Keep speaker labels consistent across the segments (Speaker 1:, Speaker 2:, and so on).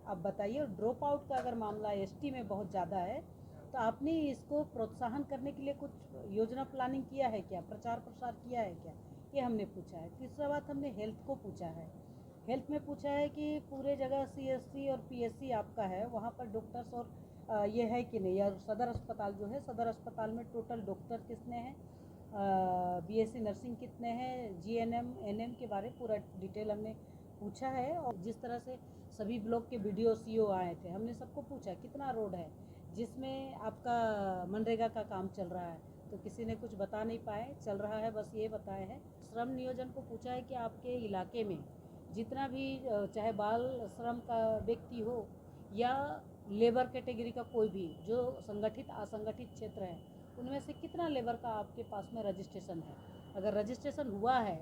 Speaker 1: आप बताइए। और ड्रॉप आउट का अगर मामला एसटी में बहुत ज़्यादा है तो आपने इसको प्रोत्साहन करने के लिए कुछ योजना प्लानिंग किया है क्या, प्रचार प्रसार किया है क्या, ये हमने पूछा है। तीसरा बात हमने हेल्थ को पूछा है। हेल्थ में पूछा है कि पूरे जगह सीएससी और पीएससी आपका है, वहाँ पर डॉक्टर्स और ये है कि नहीं। या सदर अस्पताल जो है, सदर अस्पताल में टोटल डॉक्टर कितने हैं, बीएससी नर्सिंग कितने हैं, जीएनएम एनएम के बारे पूरा डिटेल हमने पूछा है। और जिस तरह से सभी ब्लॉक के बीडीओ सीओ आए थे, हमने सबको पूछा कितना रोड है जिसमें आपका मनरेगा का काम चल रहा है, तो किसी ने कुछ बता नहीं पाए। चल रहा है बस ये बताए हैं। श्रम नियोजन को पूछा है कि आपके इलाके में जितना भी चाहे बाल श्रम का व्यक्ति हो या लेबर कैटेगरी का कोई भी जो संगठित असंगठित क्षेत्र है, उनमें से कितना लेबर का आपके पास में रजिस्ट्रेशन है। अगर रजिस्ट्रेशन हुआ है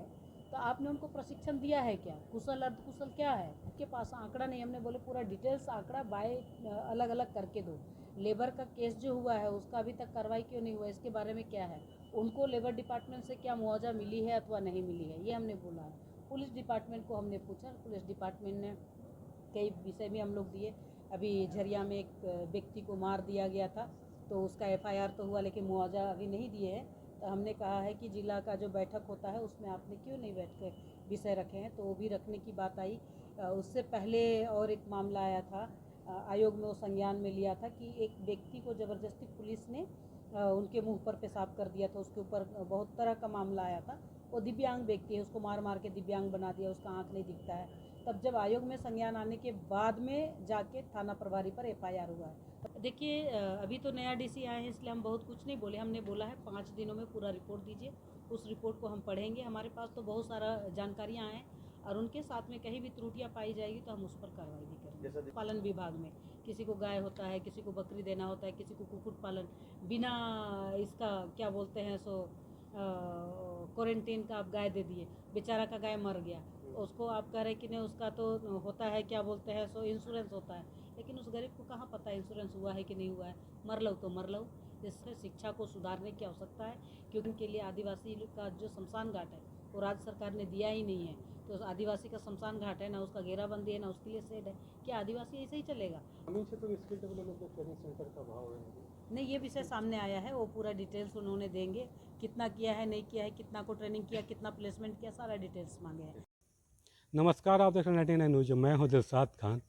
Speaker 1: तो आपने उनको प्रशिक्षण दिया है क्या, कुशल अर्धकुशल क्या है, आपके पास आंकड़ा नहीं। हमने बोले पूरा डिटेल्स आंकड़ा बाय अलग अलग करके दो। लेबर का केस जो हुआ है उसका अभी तक कार्रवाई क्यों नहीं हुआ, इसके बारे में क्या है, उनको लेबर डिपार्टमेंट से क्या मुआवजा मिली है अथवा नहीं मिली है, ये हमने बोला है। पुलिस डिपार्टमेंट को हमने पूछा, पुलिस डिपार्टमेंट ने कई विषय भी हम लोग दिए। अभी झरिया में एक व्यक्ति को मार दिया गया था, तो उसका एफआईआर तो हुआ लेकिन मुआवजा अभी नहीं दिए हैं। तो हमने कहा है कि जिला का जो बैठक होता है उसमें आपने क्यों नहीं बैठ के विषय रखे हैं, तो वो भी रखने की बात आई। उससे पहले और एक मामला आया था, आयोग में वो संज्ञान में लिया था कि एक व्यक्ति को ज़बरदस्ती पुलिस ने उनके मुंह पर पेशाब कर दिया था। उसके ऊपर बहुत तरह का मामला आया था। वो दिव्यांग व्यक्ति है, उसको मार मार के दिव्यांग बना दिया, उसका आँख नहीं दिखता है। तब जब आयोग में संज्ञान आने के बाद में जाके थाना प्रभारी पर एफआईआर हुआ है। देखिए अभी तो नया डीसी आए हैं इसलिए हम बहुत कुछ नहीं बोले। हमने बोला है 5 दिनों में पूरा रिपोर्ट दीजिए, उस रिपोर्ट को हम पढ़ेंगे। हमारे पास तो बहुत सारा जानकारियाँ हैं और उनके साथ में कहीं भी त्रुटियाँ पाई जाएगी तो हम उस पर कार्रवाई भी करेंगे। पालन विभाग में किसी को गाय होता है, किसी को बकरी देना होता है, किसी को कुक्कुट पालन बिना इसका क्या बोलते हैं सो क्वारंटीन का आप गाय दे दिए, बेचारा का गाय मर गया, उसको आप कह रहे कि नहीं उसका तो होता है क्या बोलते हैं सो इंश्योरेंस होता है, लेकिन उस गरीब को कहाँ पता है इंश्योरेंस हुआ है कि नहीं हुआ है। मर लो तो मर लो। इससे शिक्षा को सुधारने की आवश्यकता है, क्योंकि उनके लिए आदिवासी का जो शमशान घाट है वो राज्य सरकार ने दिया ही नहीं है। तो आदिवासी का शमशान घाट है ना, उसका घेराबंदी है ना, उसके लिए शेड है। क्या आदिवासी ऐसे ही चलेगा? नहीं, ये विषय सामने आया है, वो पूरा डिटेल्स उन्होंने देंगे, कितना किया है नहीं किया है, कितना को ट्रेनिंग किया, कितना प्लेसमेंट किया, सारा डिटेल्स मांगे हैं।
Speaker 2: नमस्कार, आप देख रहे हैं 99 न्यूज। मैं हूं दिलशाद खान।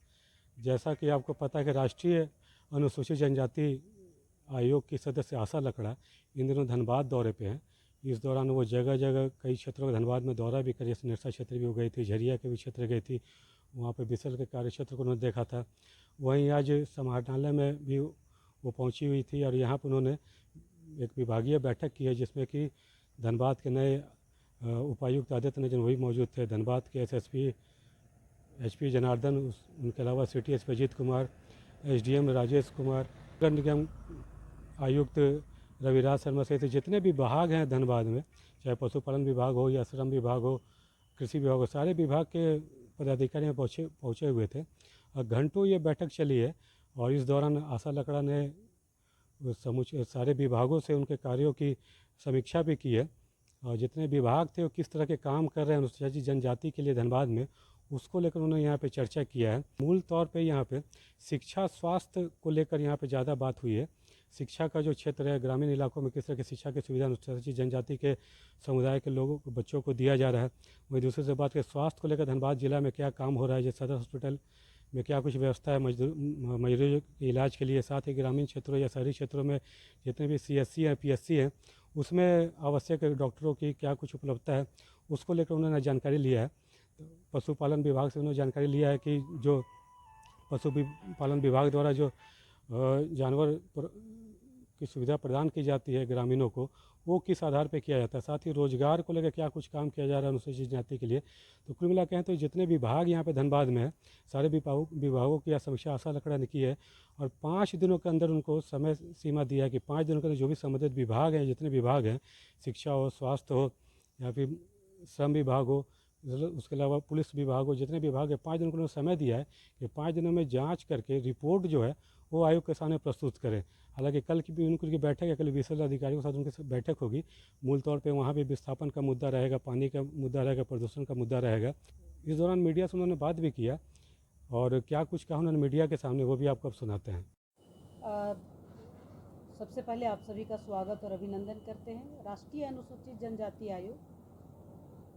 Speaker 2: जैसा कि आपको पता है कि राष्ट्रीय अनुसूचित जनजाति आयोग की सदस्य आशा लकड़ा इन दिनों धनबाद दौरे पे हैं। इस दौरान वो जगह जगह कई क्षेत्रों में धनबाद में दौरा भी करी, निरसा क्षेत्र भी हो गई थी, झरिया के भी क्षेत्र गई थी, वहाँ पे बिसल के कार्य क्षेत्र को उन्होंने देखा था। वहीं आज समाहरणालय में भी वो पहुँची हुई थी और यहाँ पर उन्होंने एक विभागीय बैठक की है जिसमें कि धनबाद के नए उपायुक्त आदित्य नजन वही मौजूद थे, धनबाद के एसपी जनार्दन, उनके अलावा city SP Ajit Kumar, SDM Rajesh Kumar, नगर निगम आयुक्त रविराज शर्मा सहित जितने भी विभाग हैं धनबाद में, चाहे पशुपालन विभाग हो या श्रम विभाग हो, कृषि विभाग हो, सारे विभाग के पदाधिकारी पहुँचे हुए थे और घंटों ये बैठक चली है। और इस दौरान आशा लकड़ा ने समूचे सारे विभागों से उनके कार्यों की समीक्षा भी की है और जितने विभाग थे वो किस तरह के काम कर रहे हैं अनुसूचित जनजाति के लिए धनबाद में, उसको लेकर उन्होंने यहाँ पे चर्चा किया है। मूल तौर पे यहाँ पे शिक्षा स्वास्थ्य को लेकर यहाँ पे ज़्यादा बात हुई है। शिक्षा का जो क्षेत्र है, ग्रामीण इलाकों में किस तरह की शिक्षा की सुविधा अनुसूचित जनजाति के समुदाय के लोगों को, बच्चों को दिया जा रहा है। वहीं दूसरी से बात करें स्वास्थ्य को लेकर धनबाद जिला में क्या काम हो रहा है, जैसे सदर हॉस्पिटल में क्या कुछ व्यवस्था है मजदूरों के इलाज के लिए, साथ ही ग्रामीण क्षेत्रों या शहरी क्षेत्रों में जितने भी सीएससी हैं पीएससी हैं उसमें आवश्यक डॉक्टरों की क्या कुछ उपलब्धता है, उसको लेकर उन्होंने जानकारी लिया है। पशुपालन विभाग से उन्होंने जानकारी लिया है कि जो पशुपालन विभाग द्वारा जो जानवर की सुविधा प्रदान की जाती है ग्रामीणों को, वो किस आधार पर किया जाता है, साथ ही रोजगार को लेकर क्या कुछ काम किया जा रहा है अनुसूचित जाति के लिए। तो कुल मिला कहें तो जितने विभाग यहाँ पे धनबाद में है, सारे विभागों की समीक्षा आशा लकड़ा ने की है और 5 दिनों के अंदर उनको समय सीमा दिया है कि 5 दिनों के अंदर जो भी संबंधित विभाग हैं, जितने विभाग हैं, शिक्षा हो, स्वास्थ्य हो या फिर श्रम विभाग हो, उसके अलावा पुलिस विभाग हो, जितने विभाग है 5 दिनों को उन्होंने समय दिया है कि 5 दिनों में जाँच करके रिपोर्ट जो है वो आयोग के सामने प्रस्तुत करें। हालांकि कल की भी उनकी बैठक है, कल विशेष अधिकारियों के साथ उनकी बैठक होगी। मूल तौर पे वहाँ भी विस्थापन का मुद्दा रहेगा, पानी का मुद्दा रहेगा, प्रदूषण का मुद्दा रहेगा। इस दौरान मीडिया से उन्होंने बात भी किया और क्या कुछ कहा उन्होंने मीडिया के सामने, वो भी आपको अब सुनाते हैं।
Speaker 1: अ, सबसे पहले आप सभी का स्वागत और अभिनंदन करते हैं। राष्ट्रीय अनुसूचित जनजाति आयोग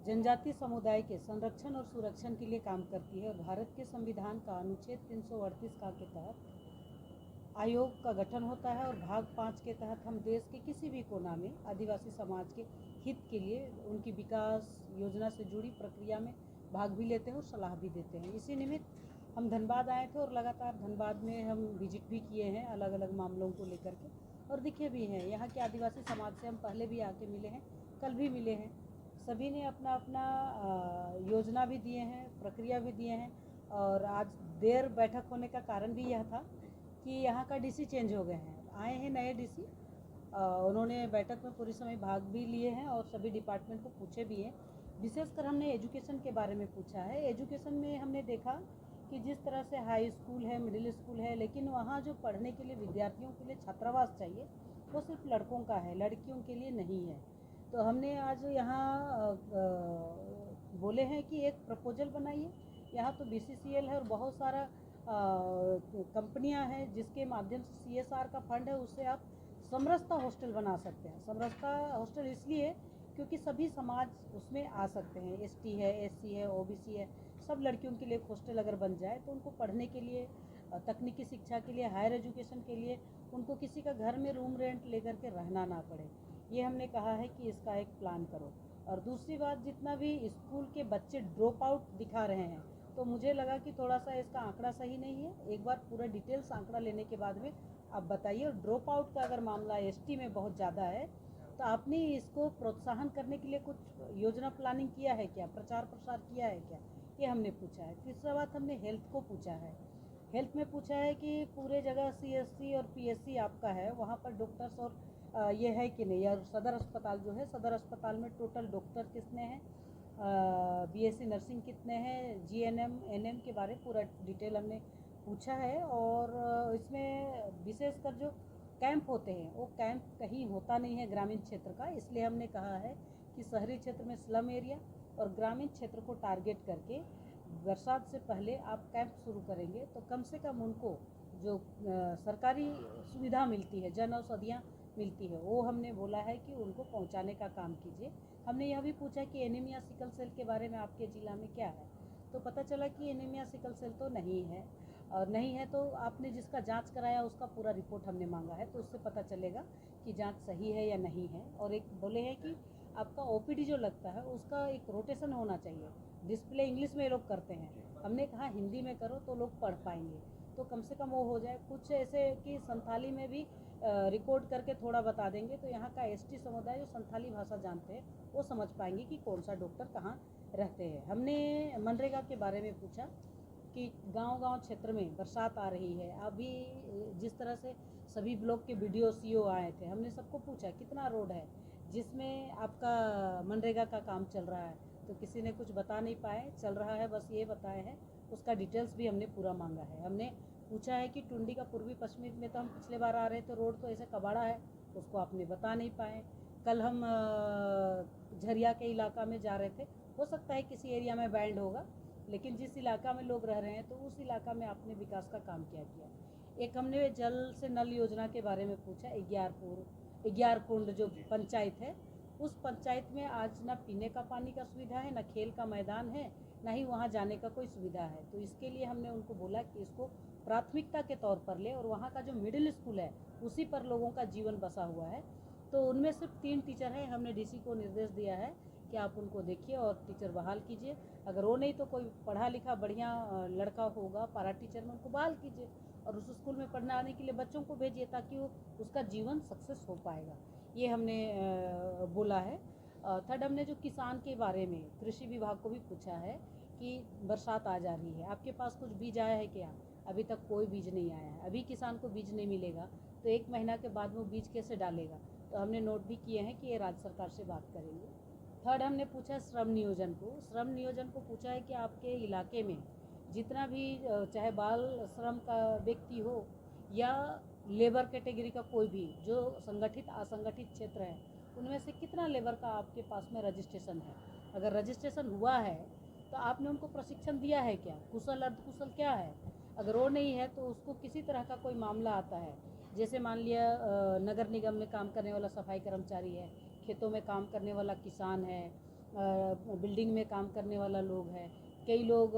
Speaker 1: जनजातीय समुदाय के संरक्षण और सुरक्षण के लिए काम करती है और भारत के संविधान का अनुच्छेद 338 का के तहत आयोग का गठन होता है और भाग 5 के तहत हम देश के किसी भी कोना में आदिवासी समाज के हित के लिए उनकी विकास योजना से जुड़ी प्रक्रिया में भाग भी लेते हैं और सलाह भी देते हैं। इसी निमित्त हम धनबाद आए थे और लगातार धनबाद में हम विजिट भी किए हैं अलग अलग मामलों को लेकर के, और दिखे भी हैं। यहाँ के आदिवासी समाज से हम पहले भी आके मिले हैं, कल भी मिले हैं। सभी ने अपना अपना योजना भी दिए हैं, प्रक्रिया भी दिए हैं। और आज देर बैठक होने का कारण भी यह था कि यहाँ का डीसी चेंज हो गए हैं, आए हैं नए डीसी। उन्होंने बैठक में पूरी समय भाग भी लिए हैं और सभी डिपार्टमेंट को पूछे भी हैं। विशेषकर हमने एजुकेशन के बारे में पूछा है। एजुकेशन में हमने देखा कि जिस तरह से हाई स्कूल है, मिडिल स्कूल है, लेकिन वहाँ जो पढ़ने के लिए विद्यार्थियों के लिए छात्रावास चाहिए वो सिर्फ लड़कों का है, लड़कियों के लिए नहीं है। तो हमने आज यहाँ बोले हैं कि एक प्रपोजल बनाइए। यहाँ तो BCCL है और बहुत सारा कंपनियां हैं जिसके माध्यम से CSR का फंड है, उससे आप समरसता हॉस्टल बना सकते हैं। समरसता हॉस्टल इसलिए क्योंकि सभी समाज उसमें आ सकते हैं, ST है, SC है, OBC है, सब लड़कियों के लिए एक हॉस्टल अगर बन जाए तो उनको पढ़ने के लिए, तकनीकी शिक्षा के लिए, हायर एजुकेशन के लिए उनको किसी का घर में रूम रेंट लेकर के रहना ना पड़े। ये हमने कहा है कि इसका एक प्लान करो। और दूसरी बात, जितना भी स्कूल के बच्चे ड्रॉप आउट दिखा रहे हैं, तो मुझे लगा कि थोड़ा सा इसका आंकड़ा सही नहीं है। एक बार पूरा डिटेल्स आंकड़ा लेने के बाद में आप बताइए। और ड्रॉप आउट का अगर मामला ST में बहुत ज़्यादा है तो आपने इसको प्रोत्साहन करने के लिए कुछ योजना प्लानिंग किया है क्या, प्रचार प्रसार किया है क्या, ये हमने पूछा है। तीसरा बात, हमने हेल्थ को पूछा है। हेल्थ में पूछा है कि पूरे जगह CSC और PSC आपका है, वहाँ पर डॉक्टर्स और ये है कि नहीं। और सदर अस्पताल जो है, सदर अस्पताल में टोटल डॉक्टर कितने हैं, BSc नर्सिंग कितने हैं, GNM NM के बारे में पूरा डिटेल हमने पूछा है। और इसमें विशेषकर जो कैंप होते हैं वो कैंप कहीं होता नहीं है ग्रामीण क्षेत्र का, इसलिए हमने कहा है कि शहरी क्षेत्र में स्लम एरिया और ग्रामीण क्षेत्र को टारगेट करके बरसात से पहले आप कैंप शुरू करेंगे तो कम से कम उनको जो सरकारी सुविधा मिलती है, जन औषधियाँ मिलती है, वो हमने बोला है कि उनको पहुंचाने का काम कीजिए। हमने यह भी पूछा कि एनीमिया सिकल सेल के बारे में आपके ज़िला में क्या है, तो पता चला कि एनीमिया सिकल सेल तो नहीं है। और नहीं है तो आपने जिसका जांच कराया उसका पूरा रिपोर्ट हमने मांगा है, तो उससे पता चलेगा कि जांच सही है या नहीं है। और एक बोले हैं कि आपका OPD जो लगता है उसका एक रोटेशन होना चाहिए। डिस्प्ले इंग्लिश में लोग करते हैं, हमने कहा हिंदी में करो तो लोग पढ़ पाएंगे, तो कम से कम वो हो जाए। कुछ ऐसे कि संथाली में भी रिकॉर्ड करके थोड़ा बता देंगे तो यहाँ का ST समुदाय जो संथाली भाषा जानते हैं वो समझ पाएंगे कि कौन सा डॉक्टर कहाँ रहते हैं। हमने मनरेगा के बारे में पूछा कि गांव-गांव क्षेत्र में बरसात आ रही है, अभी जिस तरह से सभी ब्लॉक के BDO CO आए थे, हमने सबको पूछा कितना रोड है जिसमें आपका मनरेगा का काम चल रहा है, तो किसी ने कुछ बता नहीं पाए। चल रहा है बस ये बताए हैं, उसका डिटेल्स भी हमने पूरा मांगा है। हमने पूछा है कि टुंडी का पूर्वी पश्चिमी में तो हम पिछले बार आ रहे थे, रोड तो ऐसे कबाड़ा है, उसको आपने बता नहीं पाए। कल हम झरिया के इलाका में जा रहे थे, हो सकता है किसी एरिया में बैंड होगा, लेकिन जिस इलाका में लोग रह रहे हैं तो उस इलाका में आपने विकास का काम क्या किया। एक हमने जल से नल योजना के बारे में पूछा। इग्यारकुंड जो पंचायत है, उस पंचायत में आज ना पीने का पानी का सुविधा है, ना खेल का मैदान है, ना ही वहाँ जाने का कोई सुविधा है। तो इसके लिए हमने उनको बोला कि इसको प्राथमिकता के तौर पर ले, और वहाँ का जो मिडिल स्कूल है उसी पर लोगों का जीवन बसा हुआ है। तो उनमें सिर्फ 3 टीचर हैं। हमने DC को निर्देश दिया है कि आप उनको देखिए और टीचर बहाल कीजिए। अगर वो नहीं तो कोई पढ़ा लिखा बढ़िया लड़का होगा पारा टीचर में, उनको बहाल कीजिए और उस स्कूल में पढ़ने आने के लिए बच्चों को भेजिए, ताकि वो उसका जीवन सक्सेस हो पाएगा। ये हमने बोला है। थर्ड, हमने जो किसान के बारे में कृषि विभाग को भी पूछा है कि बरसात आ जा रही है, आपके पास कुछ बीज आया है क्या। अभी तक कोई बीज नहीं आया है। अभी किसान को बीज नहीं मिलेगा तो 1 महीना के बाद वो बीज कैसे डालेगा। तो हमने नोट भी किए हैं कि ये राज्य सरकार से बात करेंगे। थर्ड, हमने पूछा श्रम नियोजन को। श्रम नियोजन को पूछा है कि आपके इलाके में जितना भी चाहे बाल श्रम का व्यक्ति हो या लेबर कैटेगरी का कोई भी जो संगठित असंगठित क्षेत्र है, उनमें से कितना लेबर का आपके पास में रजिस्ट्रेशन है। अगर रजिस्ट्रेशन हुआ है तो आपने उनको प्रशिक्षण दिया है क्या? कुशल अर्धकुशल क्या है? अगर वो नहीं है तो उसको किसी तरह का कोई मामला आता है, जैसे मान लिया नगर निगम में काम करने वाला सफाई कर्मचारी है, खेतों में काम करने वाला किसान है, बिल्डिंग में काम करने वाला लोग है, कई लोग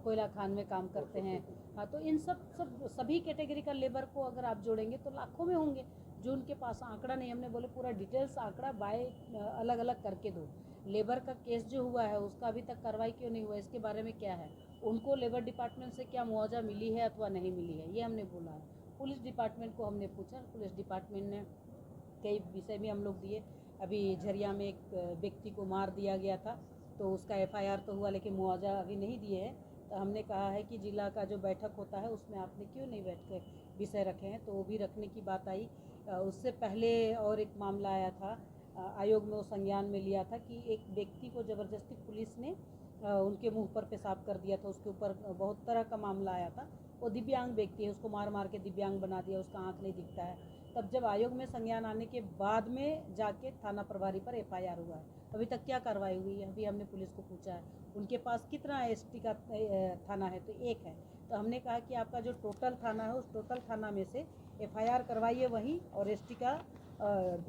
Speaker 1: कोयला खान में काम करते हैं। हाँ, तो इन सभी कैटेगरी का लेबर को अगर आप जोड़ेंगे तो लाखों में होंगे जो उनके पास आंकड़ा नहीं। हमने बोले पूरा डिटेल्स आंकड़ा बाय अलग अलग करके दो। लेबर का केस जो हुआ है उसका अभी तक कार्रवाई क्यों नहीं हुआ, इसके बारे में क्या है, उनको लेबर डिपार्टमेंट से क्या मुआवजा मिली है अथवा नहीं मिली है, ये हमने बोला है। पुलिस डिपार्टमेंट को हमने पूछा, पुलिस डिपार्टमेंट ने कई विषय भी हम लोग दिए। अभी झरिया में एक व्यक्ति को मार दिया गया था तो उसका एफआईआर तो हुआ लेकिन मुआवजा अभी नहीं दिए हैं। तो हमने कहा है कि जिला का जो बैठक होता है उसमें आपने क्यों नहीं बैठ कर विषय रखे हैं, तो वो भी रखने की बात आई। उससे पहले और एक मामला आया था, आयोग में वो संज्ञान में लिया था कि एक व्यक्ति को ज़बरदस्ती पुलिस ने उनके मुंह पर पेशाब कर दिया था, उसके ऊपर बहुत तरह का मामला आया था। वो दिव्यांग व्यक्ति है, उसको मार मार के दिव्यांग बना दिया, उसका आँख नहीं दिखता है। तब जब आयोग में संज्ञान आने के बाद में जाके थाना प्रभारी पर एफआईआर हुआ है। अभी तक क्या कार्रवाई हुई है, अभी हमने पुलिस को पूछा है उनके पास कितना एसटी का थाना है, तो एक है। तो हमने कहा कि आपका जो टोटल थाना है उस टोटल थाना में से एफआईआर करवाइए वहीं, और एसटी का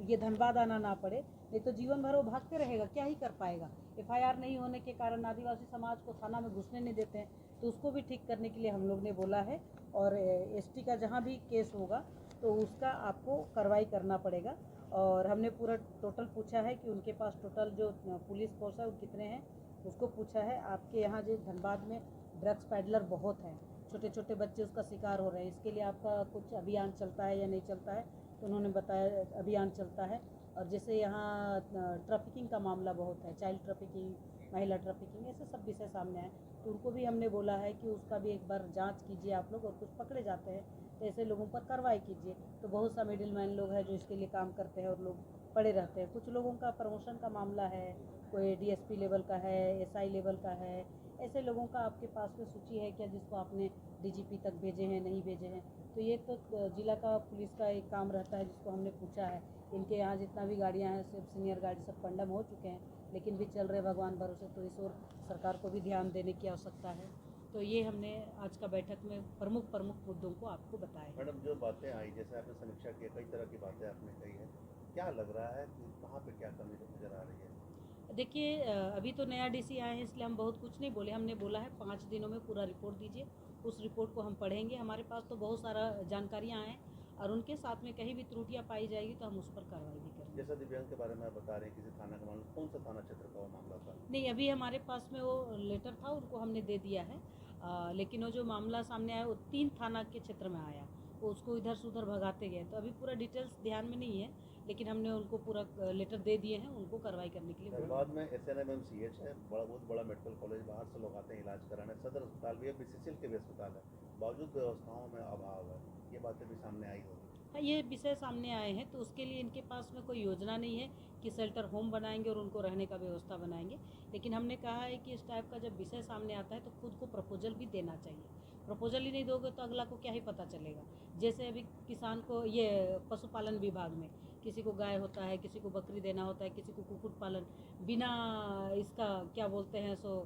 Speaker 1: ये धनबाद आना ना पड़े, नहीं तो जीवन भर वो भागते रहेगा, क्या ही कर पाएगा। एफआईआर नहीं होने के कारण आदिवासी समाज को थाना में घुसने नहीं देते हैं, तो उसको भी ठीक करने के लिए हम लोग ने बोला है। और एसटी का जहाँ भी केस होगा तो उसका आपको कार्रवाई करना पड़ेगा। और हमने पूरा टोटल पूछा है कि उनके पास टोटल जो पुलिस फोर्स है वो कितने हैं, उसको पूछा है। आपके यहाँ जो धनबाद में ड्रग्स पैडलर बहुत हैं, छोटे छोटे बच्चे उसका शिकार हो रहे हैं, इसके लिए आपका कुछ अभियान चलता है या नहीं चलता है, तो उन्होंने बताया अभियान चलता है। और जैसे यहाँ ट्रैफिकिंग का मामला बहुत है, चाइल्ड ट्रैफिकिंग, महिला ट्रैफिकिंग, ऐसे सब विषय सामने आए, तो उनको भी हमने बोला है कि उसका भी एक बार जांच कीजिए आप लोग, और कुछ पकड़े जाते हैं तो ऐसे लोगों पर कार्रवाई कीजिए। तो बहुत सा मिडिल मैन लोग हैं जो इसके लिए काम करते हैं और लोग पड़े रहते हैं। कुछ लोगों का प्रमोशन का मामला है, कोई डीएसपी लेवल का है, एसआई लेवल का है, ऐसे लोगों का आपके पास में सूची है क्या जिसको आपने डीजीपी तक भेजे हैं, नहीं भेजे हैं? तो ये तो जिला का पुलिस का एक काम रहता है जिसको हमने पूछा है। इनके यहाँ जितना भी गाड़ियाँ हैं सिर्फ सीनियर गाड़ी सब कंडम हो चुके हैं, लेकिन भी चल रहे भगवान भरोसे, तो इस ओर सरकार को भी ध्यान देने की आवश्यकता है। तो ये हमने आज का बैठक में प्रमुख मुद्दों को आपको बताया।
Speaker 3: मैडम, जो बातें आई, जैसे आपने समीक्षा की, कई तरह की बातें आपने कही है, क्या लग रहा है कि कहाँ पे क्या कमी नजर आ रही है?
Speaker 1: देखिए, अभी तो नया डीसी आए हैं इसलिए हम बहुत कुछ नहीं बोले। हमने बोला है 5 दिनों में पूरा रिपोर्ट दीजिए, उस रिपोर्ट को हम पढ़ेंगे। हमारे पास तो बहुत सारा जानकारियाँ आए और उनके साथ में कहीं भी त्रुटियाँ पाई जाएगी तो हम उस पर कार्रवाई भी करेंगे।
Speaker 3: जैसा दिव्यांग के बारे में आप बता रहे हैं, किसी थाना का मामला, कौन सा थाना क्षेत्र का वो मामला था?
Speaker 1: नहीं, अभी हमारे पास में वो लेटर था, उनको हमने दे दिया है। लेकिन वो जो मामला सामने आया वो 3 थाना के क्षेत्र में आया, वो उसको इधर से उधर भगाते गए, तो अभी पूरा डिटेल्स ध्यान में नहीं है, लेकिन हमने उनको पूरा लेटर दे दिए हैं, उनको कार्रवाई करने के लिए बोला।
Speaker 3: धनबाद में SNMMCH है, बहुत बड़ा मेडिकल कॉलेज, बाहर से लोग आते हैं इलाज कराने, सदर अस्पताल भी है, BCCL के भी अस्पताल है, बावजूद व्यवस्थाओं में अभाव है, ये बातें भी सामने आई होगी।
Speaker 1: हाँ, ये विषय सामने आए हैं, तो उसके लिए इनके पास में कोई योजना नहीं है कि शेल्टर होम बनाएंगे और उनको रहने का व्यवस्था बनाएंगे। लेकिन हमने कहा है कि इस टाइप का जब विषय सामने आता है तो खुद को प्रपोजल भी देना चाहिए। प्रपोजल ही नहीं दोगे तो अगला को क्या ही पता चलेगा। जैसे अभी किसान को ये पशुपालन विभाग में किसी को गाय होता है, किसी को बकरी देना होता है, किसी को कुक्कुट पालन, बिना इसका क्या बोलते हैं सो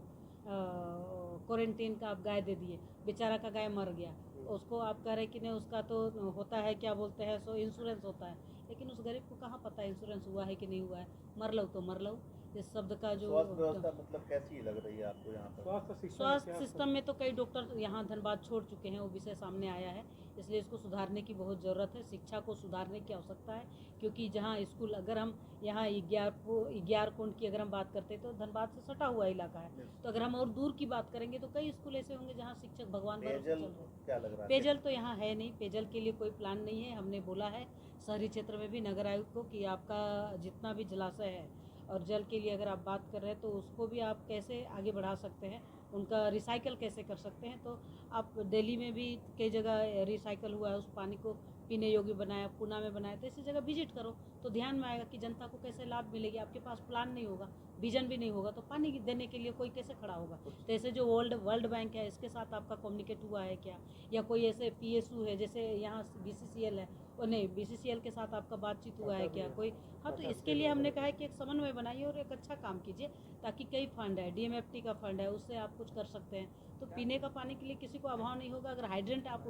Speaker 1: क्वारंटीन का आप गाय दे दिए, बेचारा का गाय मर गया, उसको आप कह रहे कि नहीं उसका तो होता है क्या बोलते हैं सो इंश्योरेंस होता है, लेकिन उस गरीब को कहाँ पता है इंश्योरेंस हुआ है कि नहीं हुआ है। मर लो तो मर लो, इस शब्द का जो
Speaker 3: स्वास्थ्य व्यवस्था मतलब कैसी लग रही है आपको यहाँ पर?
Speaker 1: स्वास्थ्य सिस्टम में तो कई डॉक्टर यहाँ धनबाद छोड़ चुके हैं, वो विषय सामने आया है, इसलिए इसको सुधारने की बहुत ज़रूरत है। शिक्षा को सुधारने की आवश्यकता है, क्योंकि जहाँ स्कूल, अगर हम यहाँ 11 कुंड की अगर हम बात करते हैं तो धनबाद से सटा हुआ इलाका है, तो अगर हम और दूर की बात करेंगे तो कई स्कूल ऐसे होंगे जहाँ शिक्षक भगवान भरोसे चल रहे हैं।
Speaker 3: क्या लग रहा है?
Speaker 1: पेयजल तो यहाँ है नहीं, पेयजल के लिए कोई प्लान नहीं है। हमने बोला है शहरी क्षेत्र में भी नगर आयुक्त को कि आपका जितना भी जलाशय है और जल के लिए अगर आप बात कर रहे हैं तो उसको भी आप कैसे आगे बढ़ा सकते हैं, उनका रिसाइकल कैसे कर सकते हैं। तो आप दिल्ली में भी कई जगह रिसाइकल हुआ है, उस पानी को पीने योग्य बनाया, पूना में बनाया, तो ऐसी जगह विजिट करो तो ध्यान में आएगा कि जनता को कैसे लाभ मिलेगी। आपके पास प्लान नहीं होगा, विजन भी नहीं होगा, तो पानी देने के लिए कोई कैसे खड़ा होगा। तो ऐसे जो वर्ल्ड बैंक है इसके साथ आपका कम्युनिकेट हुआ है क्या, या कोई ऐसे PSU है जैसे यहाँ BCCL है, नहीं, बीसीसीएल के साथ आपका बातचीत हुआ है क्या कोई? हाँ, तो इसके लिए हमने कहा है कि एक समन्वय बनाइए और एक अच्छा काम कीजिए, ताकि कई फंड है, डीएमएफटी का फंड है, उससे आप कुछ कर सकते हैं। तो पीने का पानी के लिए किसी को अभाव नहीं होगा। अगर हाइड्रेंट आप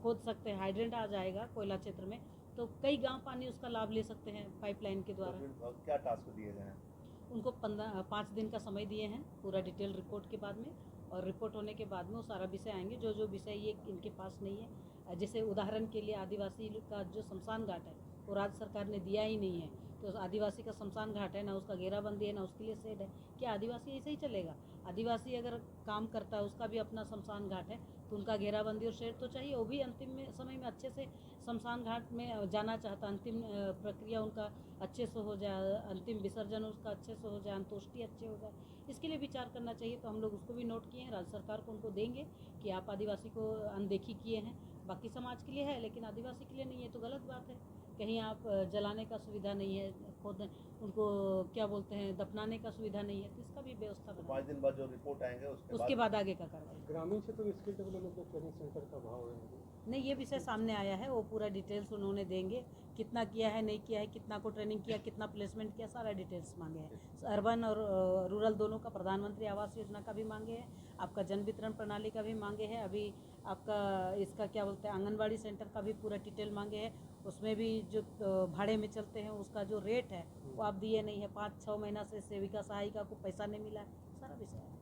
Speaker 1: खोद सकते हैं, हाइड्रेंट आ जाएगा कोयला क्षेत्र में, तो कई गांव पानी उसका लाभ ले सकते हैं पाइपलाइन के द्वारा।
Speaker 3: तो क्या टास्क दिए गए हैं?
Speaker 1: उनको 5 दिन का समय दिए हैं पूरा डिटेल रिपोर्ट के बाद में, और रिपोर्ट होने के बाद में वो सारा विषय आएंगे, जो जो विषय ये इनके पास नहीं है। जैसे उदाहरण के लिए आदिवासी का जो शमशान घाट है वो राज्य सरकार ने दिया ही नहीं है, तो आदिवासी का शमशान घाट है ना, उसका घेराबंदी है ना, उसके लिए शेड है। क्या आदिवासी ऐसे ही चलेगा? आदिवासी अगर काम करता है, उसका भी अपना शमशान घाट है, तो उनका घेराबंदी और शेड तो चाहिए। वो भी अंतिम में समय में अच्छे से शमशान घाट में जाना चाहता, अंतिम प्रक्रिया उनका अच्छे से हो जाए, अंतिम विसर्जन उसका अच्छे से हो जाए, अंत्येष्टि अच्छे हो जाए, इसके लिए विचार करना चाहिए। तो हम लोग उसको भी नोट किए हैं, राज्य सरकार को उनको देंगे कि आप आदिवासी को अनदेखी किए हैं। बाकी समाज के लिए है लेकिन आदिवासी के लिए नहीं है, तो गलत बात है। कहीं आप जलाने का सुविधा नहीं है, खुद उनको क्या बोलते हैं, दफनाने का सुविधा नहीं है, तो इसका भी व्यवस्था
Speaker 3: तो
Speaker 1: बना।
Speaker 3: 5 दिन बाद जो रिपोर्ट आएंगे
Speaker 1: उसके बाद आगे का कार्रवाई।
Speaker 2: ग्रामीण क्षेत्र में स्किल डेवलपमेंट ट्रेनिंग सेंटर का अभाव है।
Speaker 1: नहीं, ये विषय सामने आया है, वो पूरा डिटेल्स उन्होंने देंगे, कितना किया है, नहीं किया है, कितना को ट्रेनिंग किया, कितना प्लेसमेंट किया, सारा डिटेल्स मांगे हैं। अर्बन और रूरल दोनों का, प्रधानमंत्री आवास योजना का भी मांगे हैं, आपका जन वितरण प्रणाली का भी मांगे हैं, अभी आपका इसका क्या बोलते हैं, आंगनबाड़ी सेंटर का भी पूरा डिटेल मांगे हैं। उसमें भी जो भाड़े में चलते हैं उसका जो रेट है वो आप दिए नहीं है, 5-6 महीना से सेविका सहायिका को पैसा नहीं मिला है, सारा विषय है।